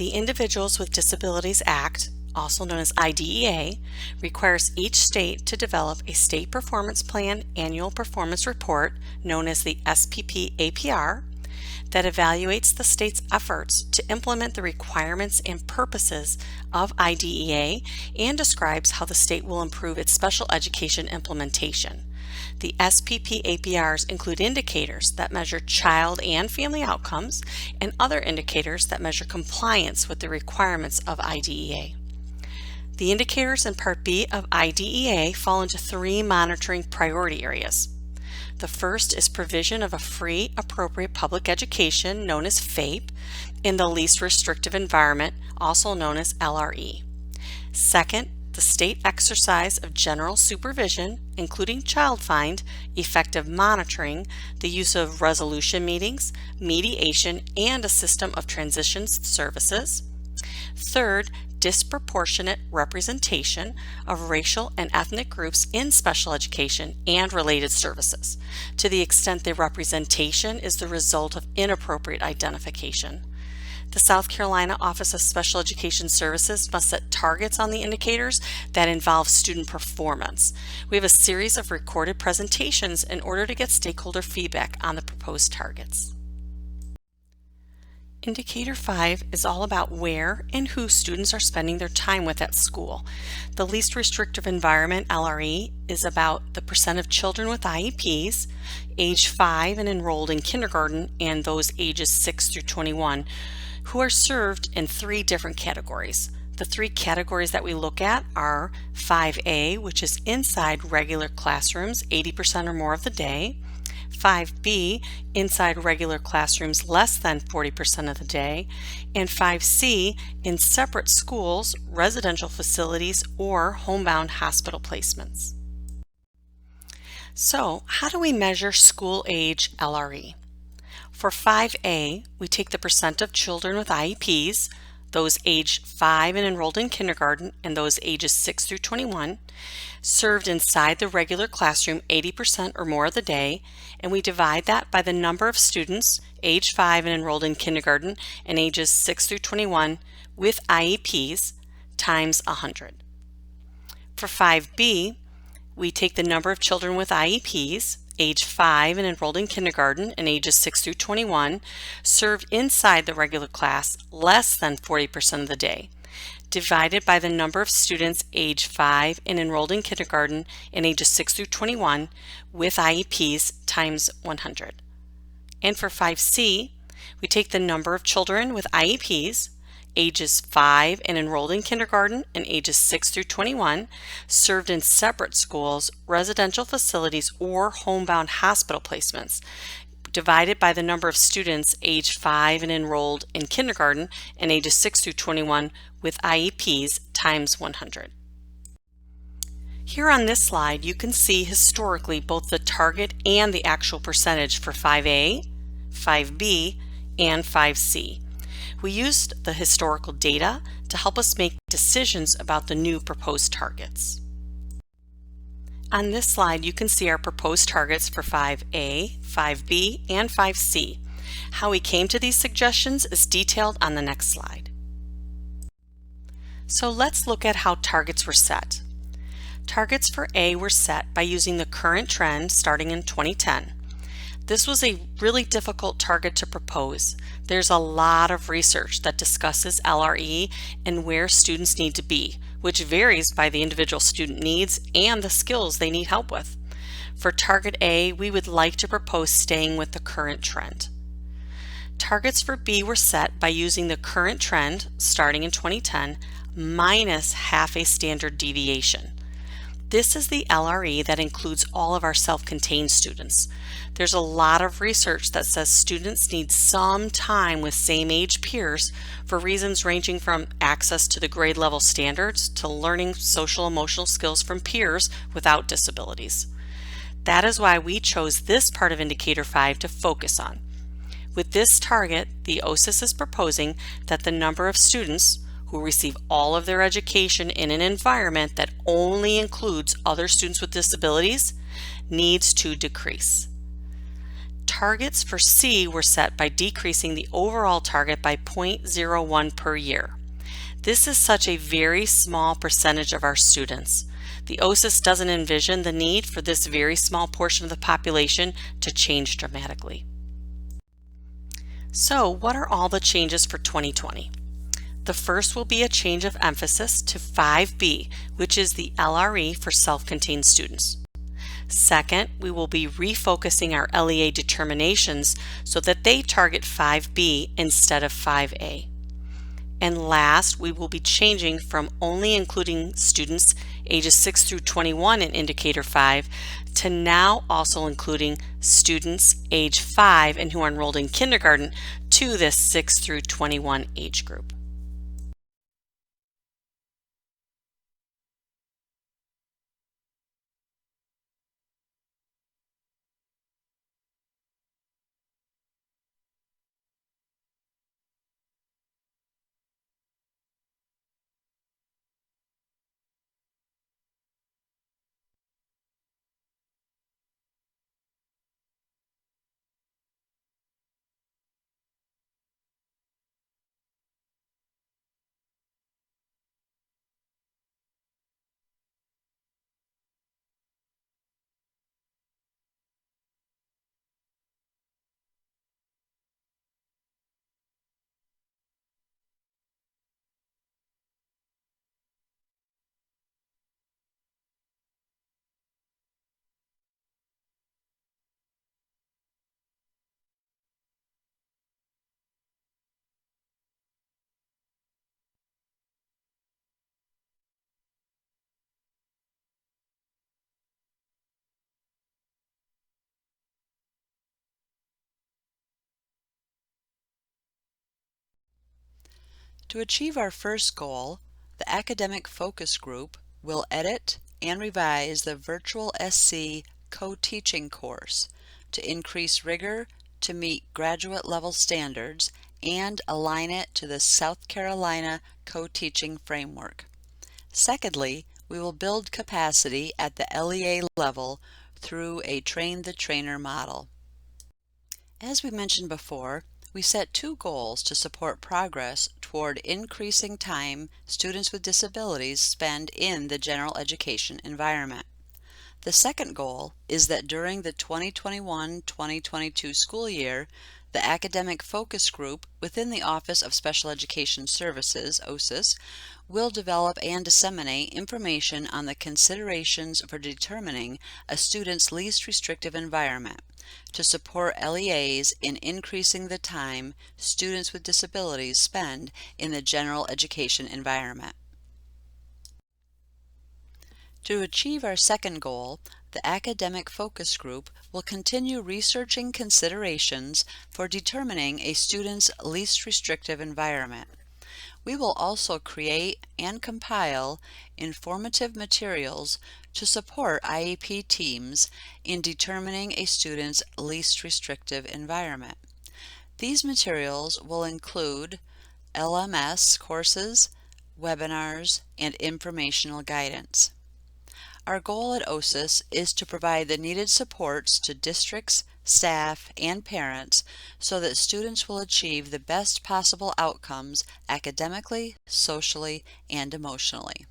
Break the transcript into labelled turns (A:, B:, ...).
A: The Individuals with Disabilities Act, also known as IDEA, requires each state to develop a State Performance Plan Annual Performance Report, known as the SPP-APR, that evaluates the state's efforts to implement the requirements and purposes of IDEA and describes how the state will improve its special education implementation. The SPP-APRs include indicators that measure child and family outcomes and other indicators that measure compliance with the requirements of IDEA. The indicators in Part B of IDEA fall into three monitoring priority areas. The first is provision of a free, appropriate public education, known as FAPE, in the least restrictive environment, also known as LRE. Second, the state exercise of general supervision, including child find, effective monitoring, the use of resolution meetings, mediation, and a system of transition services. Third, disproportionate representation of racial and ethnic groups in special education and related services, to the extent the representation is the result of inappropriate identification. The South Carolina Office of Special Education Services must set targets on the indicators that involve student performance. We have a series of recorded presentations in order to get stakeholder feedback on the proposed targets. Indicator 5 is all about where and who students are spending their time with at school. The least restrictive environment, LRE, is about the percent of children with IEPs, age 5 and enrolled in kindergarten, and those ages 6 through 21, who are served in three different categories. The three categories that we look at are 5A, which is inside regular classrooms 80% or more of the day, 5B, inside regular classrooms less than 40% of the day, and 5C, in separate schools, residential facilities, or homebound hospital placements. So, how do we measure school age LRE? For 5A, we take the percent of children with IEPs, those age 5 and enrolled in kindergarten, and those ages 6 through 21, served inside the regular classroom 80% or more of the day, and we divide that by the number of students age 5 and enrolled in kindergarten and ages 6 through 21 with IEPs times 100. For 5B, we take the number of children with IEPs age 5 and enrolled in kindergarten and ages 6 through 21 served inside the regular class less than 40% of the day, divided by the number of students age 5 and enrolled in kindergarten and ages 6 through 21 with IEPs times 100. And for 5C, we take the number of children with IEPs ages 5 and enrolled in kindergarten and ages 6 through 21 served in separate schools, residential facilities, or homebound hospital placements, divided by the number of students age 5 and enrolled in kindergarten and ages 6 through 21 with IEPs times 100. Here on this slide, you can see historically both the target and the actual percentage for 5A, 5B, and 5C. We used the historical data to help us make decisions about the new proposed targets. On this slide, you can see our proposed targets for 5A, 5B, and 5C. How we came to these suggestions is detailed on the next slide. So let's look at how targets were set. Targets for A were set by using the current trend starting in 2010. This was a really difficult target to propose. There's a lot of research that discusses LRE and where students need to be, which varies by the individual student needs and the skills they need help with. For target A, we would like to propose staying with the current trend. Targets for B were set by using the current trend starting in 2010 minus half a standard deviation. This is the LRE that includes all of our self-contained students. There's a lot of research that says students need some time with same-age peers for reasons ranging from access to the grade level standards to learning social emotional skills from peers without disabilities. That is why we chose this part of Indicator 5 to focus on. With this target, the OSIS is proposing that the number of students who receive all of their education in an environment that only includes other students with disabilities needs to decrease. targets for C were set by decreasing the overall target by 0.01 per year. This is such a very small percentage of our students. The OSIS doesn't envision the need for this very small portion of the population to change dramatically. So, what are all the changes for 2020? The first will be a change of emphasis to 5B, which is the LRE for self-contained students. Second, we will be refocusing our LEA determinations so that they target 5B instead of 5A. And last, we will be changing from only including students ages 6 through 21 in Indicator 5 to now also including students age 5 and who are enrolled in kindergarten to this 6 through 21 age group.
B: To achieve our first goal, the Academic Focus Group will edit and revise the Virtual SC co-teaching course to increase rigor to meet graduate level standards and align it to the South Carolina co-teaching framework. Secondly, we will build capacity at the LEA level through a train-the-trainer model. As we mentioned before, we set two goals to support progress toward increasing time students with disabilities spend in the general education environment. The second goal is that during the 2021-2022 school year, the Academic Focus Group within the Office of Special Education Services, OSIS, will develop and disseminate information on the considerations for determining a student's least restrictive environment to support LEAs in increasing the time students with disabilities spend in the general education environment. To achieve our second goal, the Academic Focus Group will continue researching considerations for determining a student's least restrictive environment. We will also create and compile informative materials to support IEP teams in determining a student's least restrictive environment. These materials will include LMS courses, webinars, and informational guidance. Our goal at OSIS is to provide the needed supports to districts, staff, and parents so that students will achieve the best possible outcomes academically, socially, and emotionally.